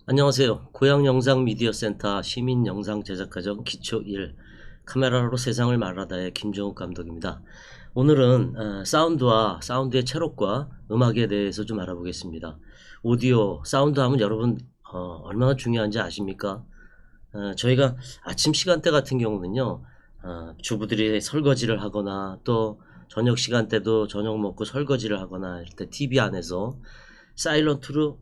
안녕하세요. 고양영상미디어센터 시민영상제작과정 기초 1 카메라로 세상을 말하다의 김정욱 감독입니다. 오늘은 사운드와 사운드의 채록과 음악에 대해서 좀 알아보겠습니다. 오디오, 사운드 하면 여러분 얼마나 중요한지 아십니까? 저희가 아침 시간대 같은 경우는요, 주부들이 설거지를 하거나 또 저녁 시간대도 저녁 먹고 설거지를 하거나 할 때 TV 안에서 사일런트로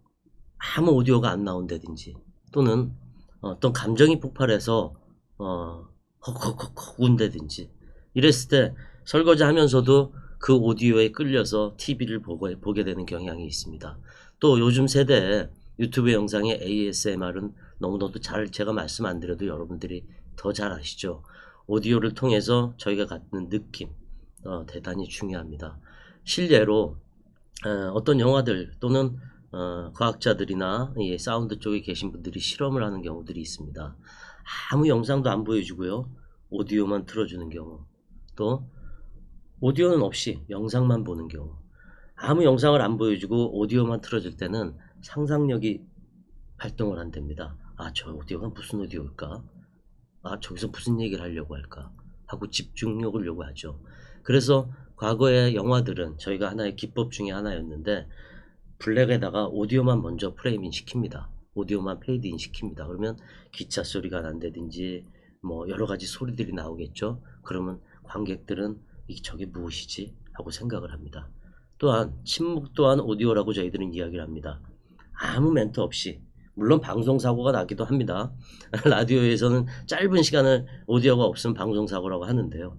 아무 오디오가 안 나온다든지 또는 어떤 감정이 폭발해서 헉헉헉헉 운다든지 이랬을 때 설거지 하면서도 그 오디오에 끌려서 TV를 보게 되는 경향이 있습니다. 또 요즘 세대에 유튜브 영상의 ASMR은 너무나도 잘, 제가 말씀 안 드려도 여러분들이 더 잘 아시죠. 오디오를 통해서 저희가 갖는 느낌 대단히 중요합니다. 실례로 어떤 영화들 또는 과학자들이나 이 사운드 쪽에 계신 분들이 실험을 하는 경우들이 있습니다. 아무 영상도 안 보여주고요, 오디오만 틀어주는 경우, 또 오디오는 없이 영상만 보는 경우, 아무 영상을 안 보여주고 오디오만 틀어줄 때는 상상력이 발동을 한답니다. 아, 저 오디오가 무슨 오디오일까? 아, 저기서 무슨 얘기를 하려고 할까? 하고 집중력을 요구하죠. 그래서 과거의 영화들은 저희가 하나의 기법 중에 하나였는데, 블랙에다가 오디오만 먼저 프레이밍 시킵니다. 오디오만 페이드인 시킵니다. 그러면 기차 소리가 난다든지 뭐 여러 가지 소리들이 나오겠죠. 그러면 관객들은 저게 무엇이지? 하고 생각을 합니다. 또한 침묵 또한 오디오라고 저희들은 이야기를 합니다. 아무 멘트 없이, 물론 방송사고가 나기도 합니다. 라디오에서는 짧은 시간을 오디오가 없으면 방송사고라고 하는데요,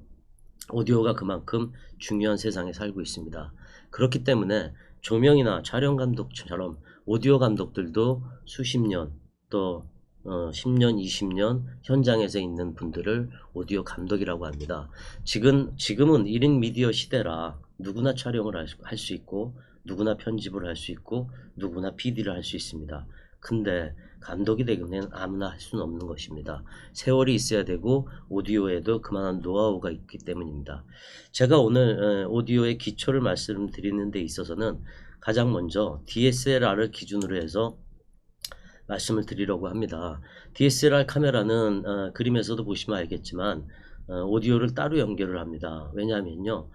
오디오가 그만큼 중요한 세상에 살고 있습니다. 그렇기 때문에 조명이나 촬영 감독처럼 오디오 감독들도 수십 년, 또 10년, 20년 현장에서 있는 분들을 오디오 감독이라고 합니다. 지금은 1인 미디어 시대라 누구나 촬영을 할 수 있고 누구나 편집을 할 수 있고 누구나 PD를 할 수 있습니다. 근데 감독이 되기는 아무나 할 수는 없는 것입니다. 세월이 있어야 되고 오디오에도 그만한 노하우가 있기 때문입니다. 제가 오늘 오디오의 기초를 말씀드리는 데 있어서는 가장 먼저 DSLR을 기준으로 해서 말씀을 드리려고 합니다. DSLR 카메라는 그림에서도 보시면 알겠지만 오디오를 따로 연결을 합니다. 왜냐하면요,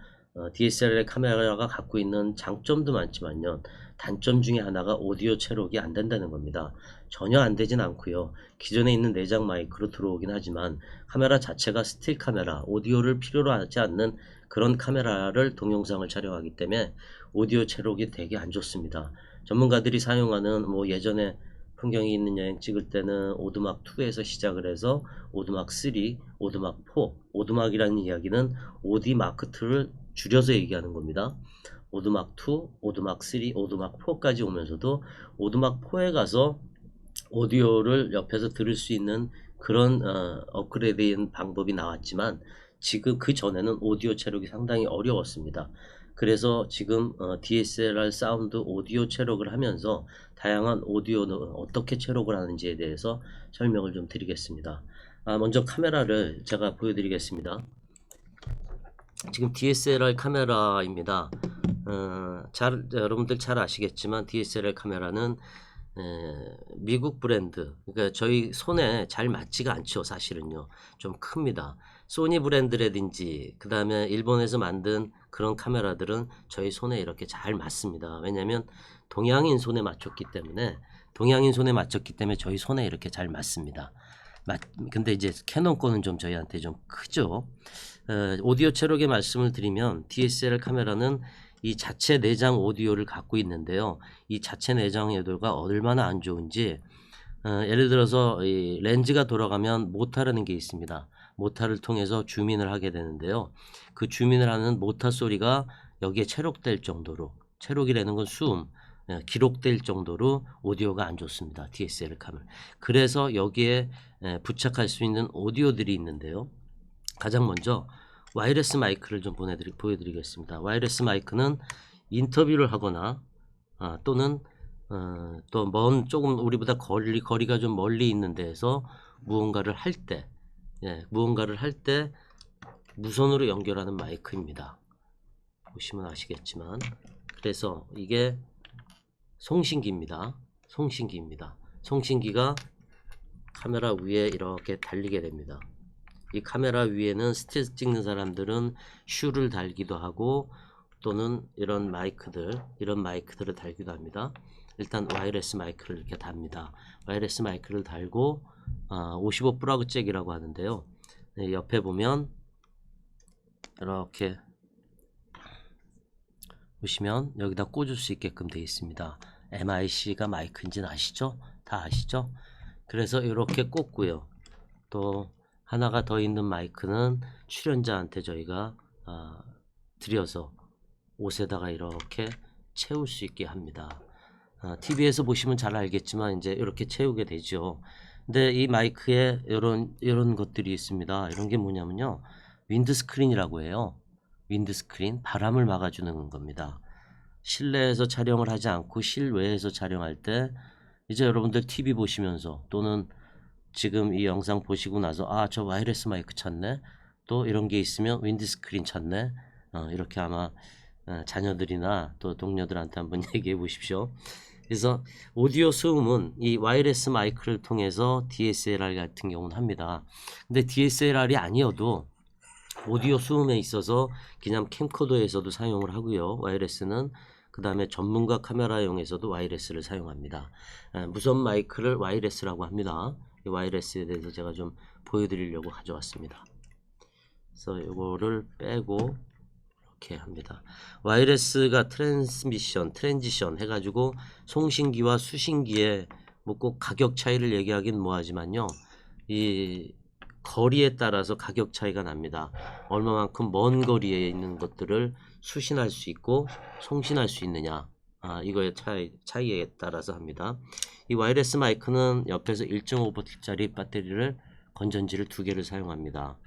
DSLR 카메라가 갖고 있는 장점도 많지만요, 단점 중에 하나가 오디오 채록이 안 된다는 겁니다. 전혀 안 되진 않고요, 기존에 있는 내장 마이크로 들어오긴 하지만 카메라 자체가 스틸 카메라, 오디오를 필요로 하지 않는 그런 카메라를 동영상을 촬영하기 때문에 오디오 채록이 되게 안 좋습니다. 전문가들이 사용하는 뭐 예전에 풍경이 있는 여행 찍을 때는 오두막 2에서 시작을 해서 오두막 3, 오두막 4, 오두막이라는 이야기는 오디 마크 2를 줄여서 얘기하는 겁니다. 오두막 2, 오두막 3, 오두막 4까지 오면서도 오두막 4에 가서 오디오를 옆에서 들을 수 있는 그런 업그레이드된 방법이 나왔지만 지금 그 전에는 오디오 채록이 상당히 어려웠습니다. 그래서 지금 DSLR 사운드 오디오 채록을 하면서 다양한 오디오는 어떻게 채록을 하는지에 대해서 설명을 좀 드리겠습니다. 먼저 카메라를 제가 보여드리겠습니다. 지금 DSLR 카메라입니다. 여러분들 잘 아시겠지만 DSLR 카메라는 미국 브랜드, 그러니까 저희 손에 잘 맞지가 않죠. 사실은요, 좀 큽니다. 소니 브랜드라든지 그 다음에 일본에서 만든 그런 카메라들은 저희 손에 이렇게 잘 맞습니다. 왜냐하면 동양인 손에 맞췄기 때문에 저희 손에 이렇게 잘 맞습니다. 근데 이제 캐논 거는 좀 저희한테 좀 크죠. 오디오 채록의 말씀을 드리면 DSLR 카메라는 이 자체 내장 오디오를 갖고 있는데요, 이 자체 내장 오디오가 얼마나 안 좋은지, 예를 들어서 이 렌즈가 돌아가면 모타라는 게 있습니다. 모타를 통해서 줌인을 하게 되는데요, 그 줌인을 하는 모타 소리가 여기에 채록될 정도로, 채록이라는 건 수음, 기록될 정도로 오디오가 안 좋습니다. DSLR 카메라. 그래서 여기에 부착할 수 있는 오디오들이 있는데요, 가장 먼저 와이어리스 마이크를 좀 보여드리겠습니다. 와이어리스 마이크는 인터뷰를 하거나 또는 또 조금 우리보다 거리가 좀 멀리 있는 데에서 무언가를 할 때, 무선으로 연결하는 마이크입니다. 보시면 아시겠지만, 그래서 이게 송신기입니다. 송신기가 카메라 위에 이렇게 달리게 됩니다. 이 카메라 위에는 스틸 찍는 사람들은 슈를 달기도 하고 또는 이런 마이크들을 달기도 합니다. 일단 와이어레스 마이크를 이렇게 답니다. 와이어레스 마이크를 달고 55 플러그 잭이라고 하는데요. 네, 옆에 보면 이렇게 보시면 여기다 꽂을 수 있게끔 되어 있습니다. MIC가 마이크인지는 아시죠? 다 아시죠? 그래서 이렇게 꽂고요. 또 하나가 더 있는 마이크는 출연자한테 저희가 들여서 옷에다가 이렇게 채울 수 있게 합니다. TV에서 보시면 잘 알겠지만 이제 이렇게 채우게 되죠. 근데 이 마이크에 이런 것들이 있습니다. 이런 게 뭐냐면요, 윈드 스크린이라고 해요. 윈드 스크린, 바람을 막아주는 겁니다. 실내에서 촬영을 하지 않고 실외에서 촬영할 때 이제 여러분들 TV 보시면서 또는 지금 이 영상 보시고 나서 저 와이어레스 마이크 찾네, 또 이런 게 있으면 윈드 스크린 찾네, 이렇게 아마 자녀들이나 또 동료들한테 한번 얘기해 보십시오. 그래서 오디오 수음은 이 와이어레스 마이크를 통해서 DSLR 같은 경우는 합니다. 근데 DSLR이 아니어도 오디오 수음에 있어서 그냥 캠코더에서도 사용을 하고요. 와이어레스는 그 다음에 전문가 카메라용에서도 와이어레스를 사용합니다. 무선 마이크를 와이어레스라고 합니다. 이 와이어레스에 대해서 제가 좀 보여드리려고 가져왔습니다. 그래서 이거를 빼고 이렇게 합니다. 와이어레스가 트랜지션 해가지고 송신기와 수신기에 뭐 꼭 가격 차이를 얘기하긴 뭐하지만요, 이 거리에 따라서 가격 차이가 납니다. 얼마만큼 먼 거리에 있는 것들을 수신할 수 있고 송신할 수 있느냐, 이거의 차이에 따라서 합니다. 이 와이어레스 마이크는 옆에서 1.5V짜리 배터리를 건전지를 2개를 사용합니다.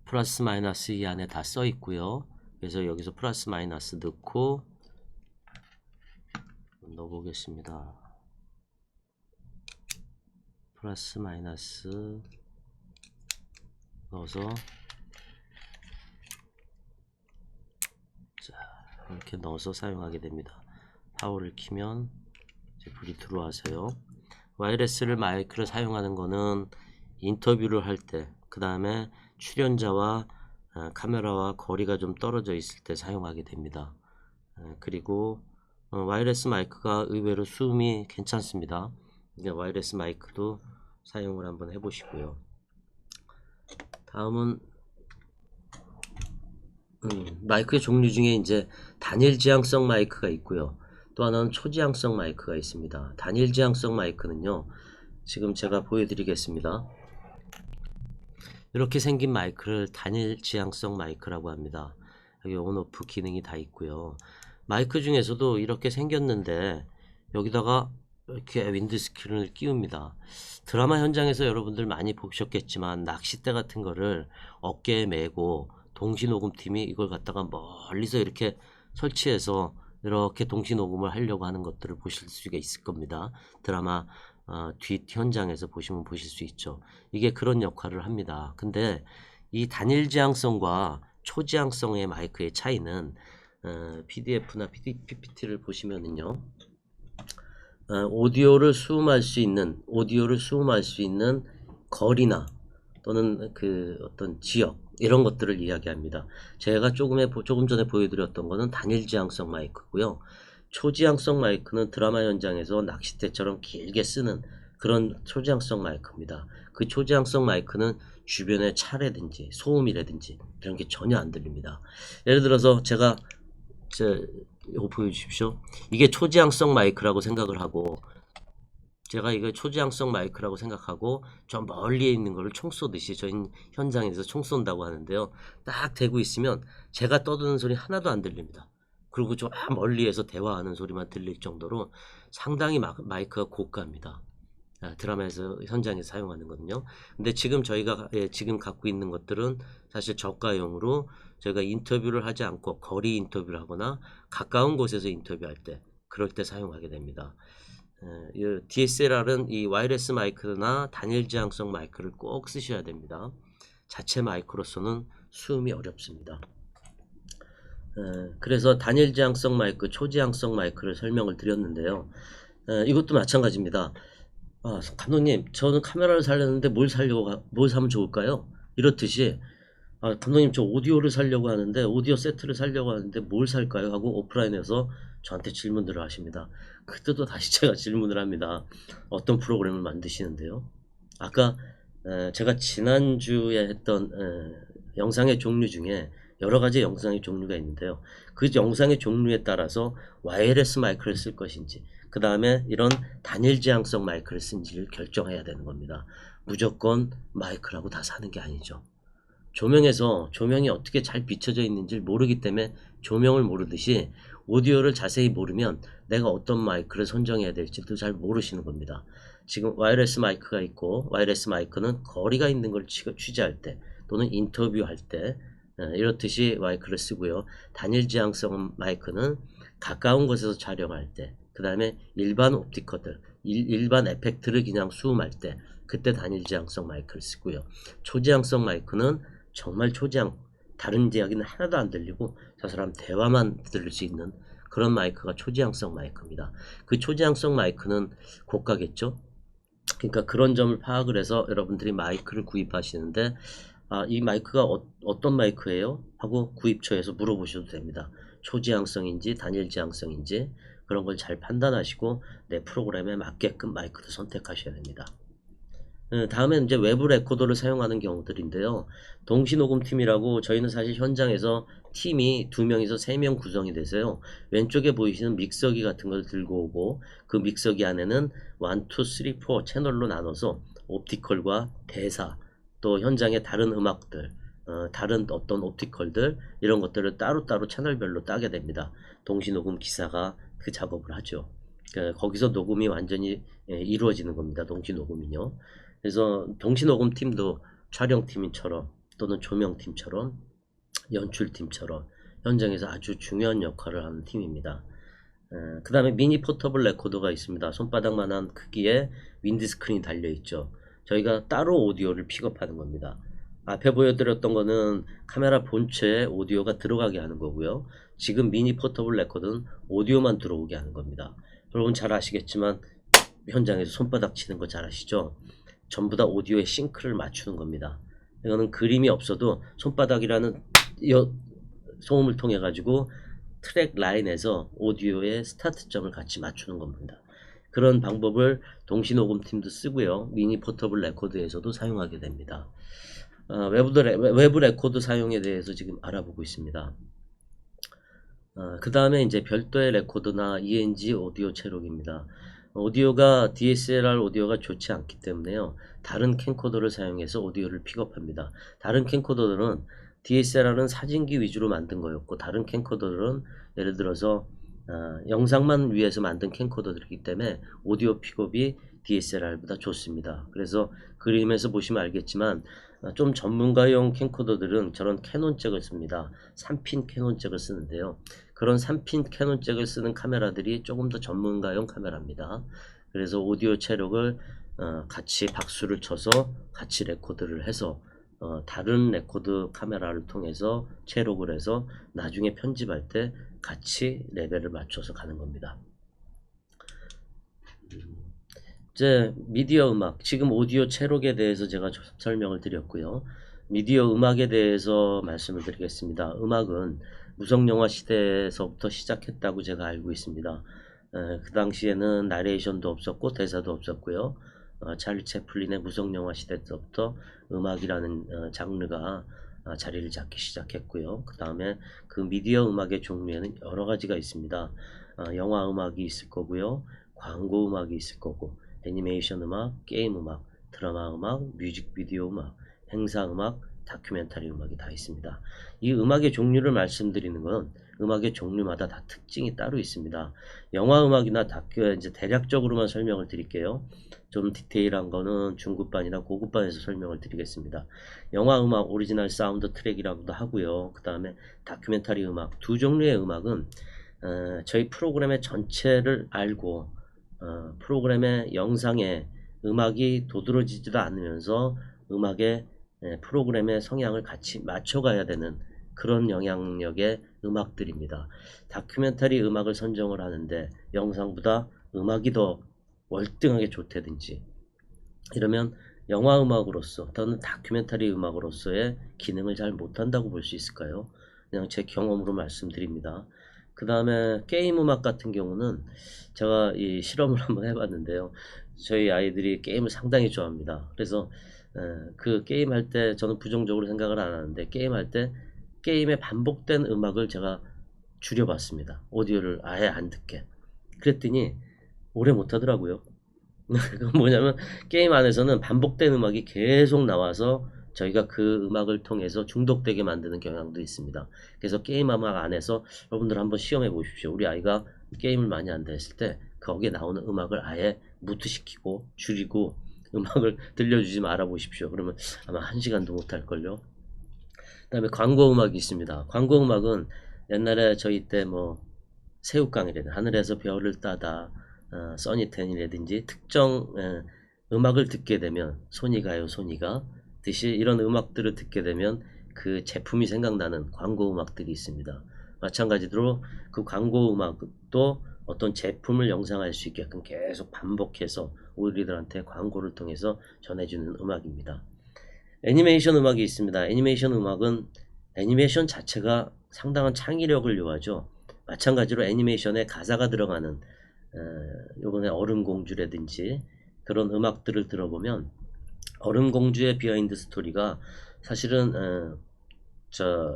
플러스 마이너스 이 안에 다 써 있고요. 그래서 여기서 플러스 마이너스 넣고 넣어 보겠습니다. 플러스 마이너스 넣어서 이렇게 넣어서 사용하게 됩니다. 파워를 키면 이제 불이 들어와서요. 와이어레스를 마이크를 사용하는 거는 인터뷰를 할 때, 그 다음에 출연자와 카메라와 거리가 좀 떨어져 있을 때 사용하게 됩니다. 그리고 와이어레스 마이크가 의외로 수음이 괜찮습니다. 와이어레스 마이크도 사용을 한번 해보시고요. 다음은 마이크의 종류 중에 이제 단일 지향성 마이크가 있고요. 또 하나는 초지향성 마이크가 있습니다. 단일 지향성 마이크는요, 지금 제가 보여드리겠습니다. 이렇게 생긴 마이크를 단일 지향성 마이크라고 합니다. 여기 온오프 기능이 다 있고요. 마이크 중에서도 이렇게 생겼는데 여기다가 이렇게 윈드 스크린을 끼웁니다. 드라마 현장에서 여러분들 많이 보셨겠지만 낚싯대 같은 거를 어깨에 메고 동시녹음팀이 이걸 갖다가 멀리서 이렇게 설치해서 이렇게 동시녹음을 하려고 하는 것들을 보실 수가 있을 겁니다. 드라마 뒷 현장에서 보시면 보실 수 있죠. 이게 그런 역할을 합니다. 근데 이 단일 지향성과 초지향성의 마이크의 차이는 PDF나 PPT를 보시면은요, 오디오를 수음할 수 있는 거리나 또는 그 어떤 지역, 이런 것들을 이야기합니다. 제가 조금 전에 보여드렸던 거는 단일 지향성 마이크고요. 초지향성 마이크는 드라마 현장에서 낚싯대처럼 길게 쓰는 그런 초지향성 마이크입니다. 그 초지향성 마이크는 주변의 차라든지 소음이라든지 이런 게 전혀 안 들립니다. 예를 들어서 이거 보여주십시오. 이게 초지향성 마이크라고 생각을 하고, 제가 이거 초지향성 마이크라고 생각하고 저 멀리에 있는 거를 총 쏘듯이, 저희 현장에서 총 쏜다고 하는데요, 딱 대고 있으면 제가 떠드는 소리 하나도 안 들립니다. 그리고 저 멀리에서 대화하는 소리만 들릴 정도로 상당히 마이크가 고가입니다. 드라마에서 현장에서 사용하는 거든요. 근데 지금 저희가 지금 갖고 있는 것들은 사실 저가용으로 저희가 인터뷰를 하지 않고 거리 인터뷰를 하거나 가까운 곳에서 인터뷰할 때, 그럴 때 사용하게 됩니다. DSLR은 이 와이어레스 마이크나 단일 지향성 마이크를 꼭 쓰셔야 됩니다. 자체 마이크로서는 수음이 어렵습니다. 그래서 단일 지향성 마이크, 초지향성 마이크를 설명을 드렸는데요. 이것도 마찬가지입니다. 감독님, 저는 카메라를 살렸는데 뭘 사면 좋을까요? 이렇듯이, 감독님, 저 오디오를 사려고 하는데, 오디오 세트를 사려고 하는데, 뭘 살까요? 하고 오프라인에서 저한테 질문들을 하십니다. 그때도 다시 제가 질문을 합니다. 어떤 프로그램을 만드시는데요? 아까, 제가 지난주에 했던, 영상의 종류 중에 여러 가지 영상의 종류가 있는데요. 그 영상의 종류에 따라서 와이어리스 마이크를 쓸 것인지, 그 다음에 이런 단일 지향성 마이크를 쓴지를 결정해야 되는 겁니다. 무조건 마이크라고 다 사는 게 아니죠. 조명에서 조명이 어떻게 잘 비춰져 있는지 모르기 때문에 조명을 모르듯이 오디오를 자세히 모르면 내가 어떤 마이크를 선정해야 될지도 잘 모르시는 겁니다. 지금 와이어리스 마이크가 있고, 와이어리스 마이크는 거리가 있는 걸 취재할 때 또는 인터뷰할 때 이렇듯이 마이크를 쓰고요. 단일 지향성 마이크는 가까운 곳에서 촬영할 때, 그 다음에 일반 옵티커들, 일반 에펙트를 그냥 수음할 때, 그때 단일 지향성 마이크를 쓰고요. 초지향성 마이크는 정말 초지향, 다른 이야기는 하나도 안 들리고 저 사람 대화만 들을 수 있는 그런 마이크가 초지향성 마이크입니다. 그 초지향성 마이크는 고가겠죠. 그러니까 그런 점을 파악을 해서 여러분들이 마이크를 구입하시는데, 이 마이크가 어떤 마이크예요? 하고 구입처에서 물어보셔도 됩니다. 초지향성인지 단일 지향성인지 그런 걸 잘 판단하시고 내 프로그램에 맞게끔 마이크를 선택하셔야 됩니다. 다음엔 이제 외부 레코더를 사용하는 경우들인데요. 동시녹음팀이라고, 저희는 사실 현장에서 팀이 2명에서 3명 구성이 돼서요. 왼쪽에 보이시는 믹서기 같은 걸 들고 오고, 그 믹서기 안에는 1, 2, 3, 4 채널로 나눠서 옵티컬과 대사, 또 현장의 다른 음악들, 다른 어떤 옵티컬들, 이런 것들을 따로따로 채널별로 따게 됩니다. 동시녹음 기사가 그 작업을 하죠. 거기서 녹음이 완전히 이루어지는 겁니다. 동시녹음이요. 그래서 동시녹음팀도 촬영팀처럼 또는 조명팀처럼 연출팀처럼 현장에서 아주 중요한 역할을 하는 팀입니다. 그 다음에 미니 포터블 레코더가 있습니다. 손바닥만한 크기의 윈드스크린이 달려있죠. 저희가 따로 오디오를 픽업하는 겁니다. 앞에 보여드렸던 거는 카메라 본체에 오디오가 들어가게 하는 거고요. 지금 미니 포터블 레코더는 오디오만 들어오게 하는 겁니다. 여러분 잘 아시겠지만 현장에서 손바닥 치는 거 잘 아시죠? 전부 다 오디오의 싱크를 맞추는 겁니다. 이거는 그림이 없어도 손바닥이라는 소음을 통해 가지고 트랙 라인에서 오디오의 스타트점을 같이 맞추는 겁니다. 그런 방법을 동시녹음팀도 쓰고요. 미니 포터블 레코더에서도 사용하게 됩니다. 외부 레코더 사용에 대해서 지금 알아보고 있습니다. 그 다음에 이제 별도의 레코더나 ENG 오디오 채록입니다. 오디오가 DSLR 오디오가 좋지 않기 때문에요. 다른 캠코더를 사용해서 오디오를 픽업합니다. 다른 캠코더들은 DSLR은 사진기 위주로 만든 거였고, 다른 캠코더들은 예를 들어서 영상만 위해서 만든 캠코더들이기 때문에 오디오 픽업이 DSLR보다 좋습니다. 그래서 그림에서 보시면 알겠지만 좀 전문가용 캠코더들은 저런 캐논 잭을 씁니다. 3핀 캐논 잭을 쓰는데요. 그런 3핀 캐논 잭을 쓰는 카메라들이 조금 더 전문가용 카메라입니다. 그래서 오디오 채력을 같이 박수를 쳐서 같이 레코드를 해서 다른 레코드 카메라를 통해서 채록을 해서 나중에 편집할 때 같이 레벨을 맞춰서 가는 겁니다. 이제 미디어 음악, 지금 오디오 채록에 대해서 제가 설명을 드렸고요. 미디어 음악에 대해서 말씀을 드리겠습니다. 음악은 무성영화 시대에서부터 시작했다고 제가 알고 있습니다. 그 당시에는 나레이션도 없었고 대사도 없었고요. 찰리 채플린의 무성영화 시대부터 음악이라는 장르가 자리를 잡기 시작했고요. 그 다음에 그 미디어 음악의 종류에는 여러 가지가 있습니다. 영화 음악이 있을 거고요. 광고 음악이 있을 거고, 애니메이션 음악, 게임 음악, 드라마 음악, 뮤직비디오 음악, 행사 음악, 다큐멘터리 음악이 다 있습니다. 이 음악의 종류를 말씀드리는 건 음악의 종류마다 다 특징이 따로 있습니다. 영화 음악이나 다큐, 이제 대략적으로만 설명을 드릴게요. 좀 디테일한 거는 중급반이나 고급반에서 설명을 드리겠습니다. 영화 음악 오리지널 사운드 트랙이라고도 하고요. 그 다음에 다큐멘터리 음악, 두 종류의 음악은 저희 프로그램의 전체를 알고 프로그램의 영상에 음악이 도드라지지도 않으면서 음악의 프로그램의 성향을 같이 맞춰가야 되는 그런 영향력의 음악들입니다. 다큐멘터리 음악을 선정을 하는데 영상보다 음악이 더 월등하게 좋다든지 이러면 영화 음악으로서 또는 다큐멘터리 음악으로서의 기능을 잘 못한다고 볼 수 있을까요? 그냥 제 경험으로 말씀드립니다. 그 다음에 게임 음악 같은 경우는 제가 이 실험을 한번 해봤는데요. 저희 아이들이 게임을 상당히 좋아합니다. 그래서 그 게임 할 때 저는 부정적으로 생각을 안 하는데 게임할 때 게임에 반복된 음악을 제가 줄여봤습니다. 오디오를 아예 안 듣게. 그랬더니 오래 못하더라고요. 그건 뭐냐면 게임 안에서는 반복된 음악이 계속 나와서 저희가 그 음악을 통해서 중독되게 만드는 경향도 있습니다. 그래서 게임 음악 안에서 여러분들 한번 시험해 보십시오. 우리 아이가 게임을 많이 한다 했을 때 거기에 나오는 음악을 아예 무트시키고 줄이고 음악을 들려주지 말아 보십시오. 그러면 아마 1시간도 못할걸요. 그다음에 광고 음악이 있습니다. 광고 음악은 옛날에 저희 때 뭐 새우깡이라든지 하늘에서 별을 따다 써니텐이라든지 특정 음악을 듣게 되면 손이 가요 손이가 듯이 이런 음악들을 듣게 되면 그 제품이 생각나는 광고 음악들이 있습니다. 마찬가지로 그 광고 음악도 어떤 제품을 영상할 수 있게끔 계속 반복해서 우리들한테 광고를 통해서 전해주는 음악입니다. 애니메이션 음악이 있습니다. 애니메이션 음악은 애니메이션 자체가 상당한 창의력을 요하죠. 마찬가지로 애니메이션에 가사가 들어가는 요번에 얼음공주라든지 그런 음악들을 들어보면 얼음공주의 비하인드 스토리가 사실은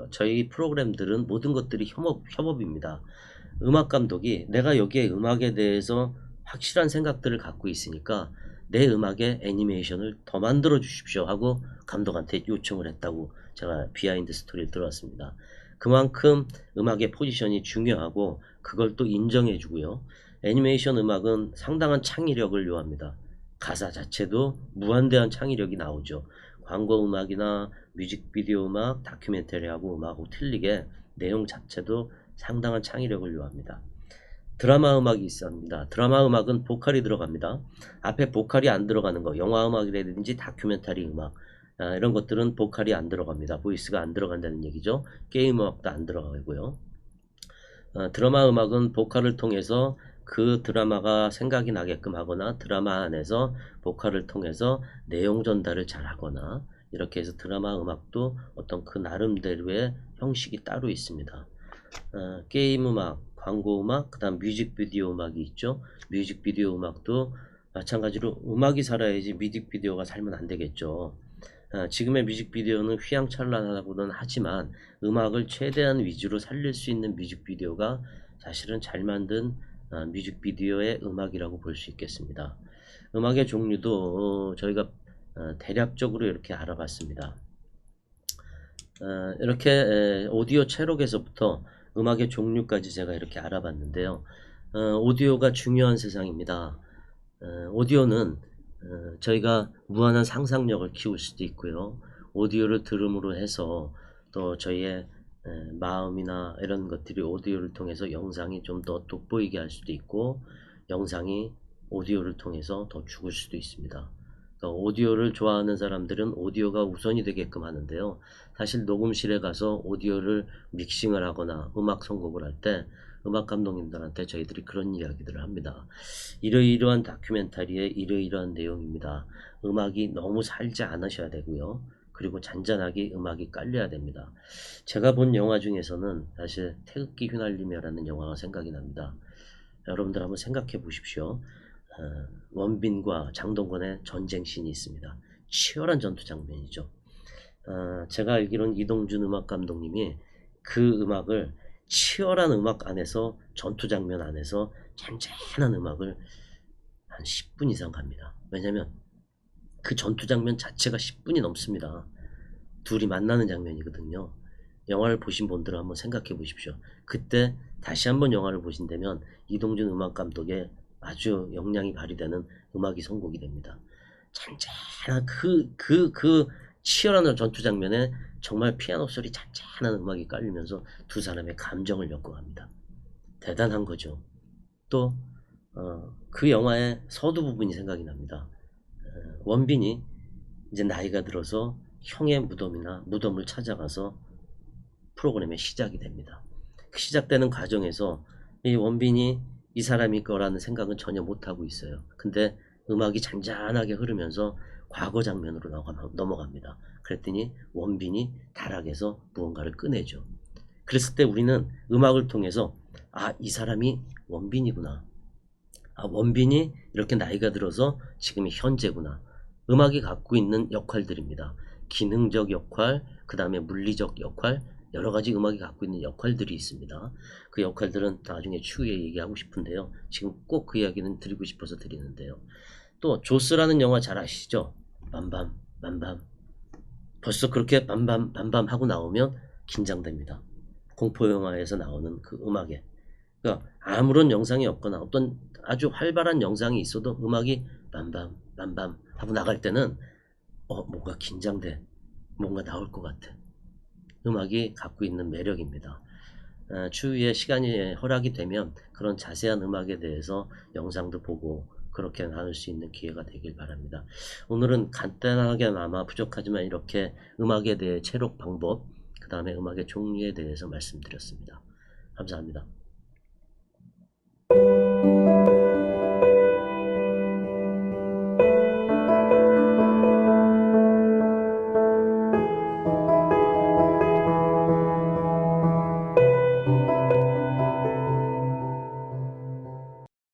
저희 프로그램들은 모든 것들이 협업입니다. 음악 감독이 내가 여기에 음악에 대해서 확실한 생각들을 갖고 있으니까 내 음악에 애니메이션을 더 만들어 주십시오 하고 감독한테 요청을 했다고 제가 비하인드 스토리를 들었습니다. 그만큼 음악의 포지션이 중요하고 그걸 또 인정해 주고요. 애니메이션 음악은 상당한 창의력을 요합니다. 가사 자체도 무한대한 창의력이 나오죠. 광고 음악이나 뮤직비디오 음악, 다큐멘터리하고 음악하고 틀리게 내용 자체도 상당한 창의력을 요합니다. 드라마 음악이 있습니다. 드라마 음악은 보컬이 들어갑니다. 앞에 보컬이 안 들어가는 거, 영화 음악이라든지 다큐멘터리 음악 이런 것들은 보컬이 안 들어갑니다. 보이스가 안 들어간다는 얘기죠. 게임 음악도 안 들어가고요. 드라마 음악은 보컬을 통해서 그 드라마가 생각이 나게끔 하거나 드라마 안에서 보컬을 통해서 내용 전달을 잘 하거나 이렇게 해서 드라마 음악도 어떤 그 나름대로의 형식이 따로 있습니다. 게임 음악, 광고 음악, 그 다음 뮤직비디오 음악이 있죠. 뮤직비디오 음악도 마찬가지로 음악이 살아야지 뮤직비디오가 살면 안 되겠죠. 지금의 뮤직비디오는 휘황찬란하다고는 하지만 음악을 최대한 위주로 살릴 수 있는 뮤직비디오가 사실은 잘 만든 뮤직비디오의 음악이라고 볼 수 있겠습니다. 음악의 종류도 저희가 대략적으로 이렇게 알아봤습니다. 이렇게 오디오 채록에서부터 음악의 종류까지 제가 이렇게 알아봤는데요. 오디오가 중요한 세상입니다. 오디오는 저희가 무한한 상상력을 키울 수도 있고요. 오디오를 들음으로 해서 또 저희의 마음이나 이런 것들이 오디오를 통해서 영상이 좀 더 돋보이게 할 수도 있고 영상이 오디오를 통해서 더 죽을 수도 있습니다. 그러니까 오디오를 좋아하는 사람들은 오디오가 우선이 되게끔 하는데요. 사실 녹음실에 가서 오디오를 믹싱을 하거나 음악 선곡을 할 때 음악 감독님들한테 저희들이 그런 이야기들을 합니다. 이러이러한 다큐멘터리의 이러이러한 내용입니다. 음악이 너무 살지 않으셔야 되고요. 그리고 잔잔하게 음악이 깔려야 됩니다. 제가 본 영화 중에서는 사실 태극기 휘날리며라는 영화가 생각이 납니다. 여러분들 한번 생각해 보십시오. 원빈과 장동건의 전쟁씬이 있습니다. 치열한 전투 장면이죠. 제가 알기로는 이동준 음악 감독님이 그 음악을 치열한 음악 안에서 전투 장면 안에서 잔잔한 음악을 한 10분 이상 갑니다. 왜냐면 그 전투 장면 자체가 10분이 넘습니다. 둘이 만나는 장면이거든요. 영화를 보신 분들은 한번 생각해 보십시오. 그때 다시 한번 영화를 보신다면 이동준 음악 감독의 아주 역량이 발휘되는 음악이 선곡이 됩니다. 잔잔한 그 치열한 전투 장면에 정말 피아노 소리 잔잔한 음악이 깔리면서 두 사람의 감정을 엮어갑니다. 대단한 거죠. 또 그 영화의 서두 부분이 생각이 납니다. 원빈이 이제 나이가 들어서 형의 무덤이나 무덤을 찾아가서 프로그램의 시작이 됩니다. 그 시작되는 과정에서 이 원빈이 이 사람이 거라는 생각은 전혀 못하고 있어요. 근데 음악이 잔잔하게 흐르면서 과거 장면으로 넘어갑니다. 그랬더니 원빈이 다락에서 무언가를 꺼내죠. 그랬을 때 우리는 음악을 통해서 아, 이 사람이 원빈이구나. 아, 원빈이 이렇게 나이가 들어서 지금이 현재구나. 음악이 갖고 있는 역할들입니다. 기능적 역할, 그 다음에 물리적 역할, 여러 가지 음악이 갖고 있는 역할들이 있습니다. 그 역할들은 나중에 추후에 얘기하고 싶은데요. 지금 꼭 그 이야기는 드리고 싶어서 드리는데요. 또 조스라는 영화 잘 아시죠? 밤밤, 밤밤. 벌써 그렇게 밤밤, 밤밤 하고 나오면 긴장됩니다. 공포영화에서 나오는 그 음악에. 그러니까 아무런 영상이 없거나 어떤 아주 활발한 영상이 있어도 음악이 빰빰 빰빰 하고 나갈 때는 뭔가 긴장돼. 뭔가 나올 것 같아. 음악이 갖고 있는 매력입니다. 추후에 시간이 허락이 되면 그런 자세한 음악에 대해서 영상도 보고 그렇게 나눌 수 있는 기회가 되길 바랍니다. 오늘은 간단하게나마 부족하지만 이렇게 음악에 대해 체록 방법, 그 다음에 음악의 종류에 대해서 말씀드렸습니다. 감사합니다.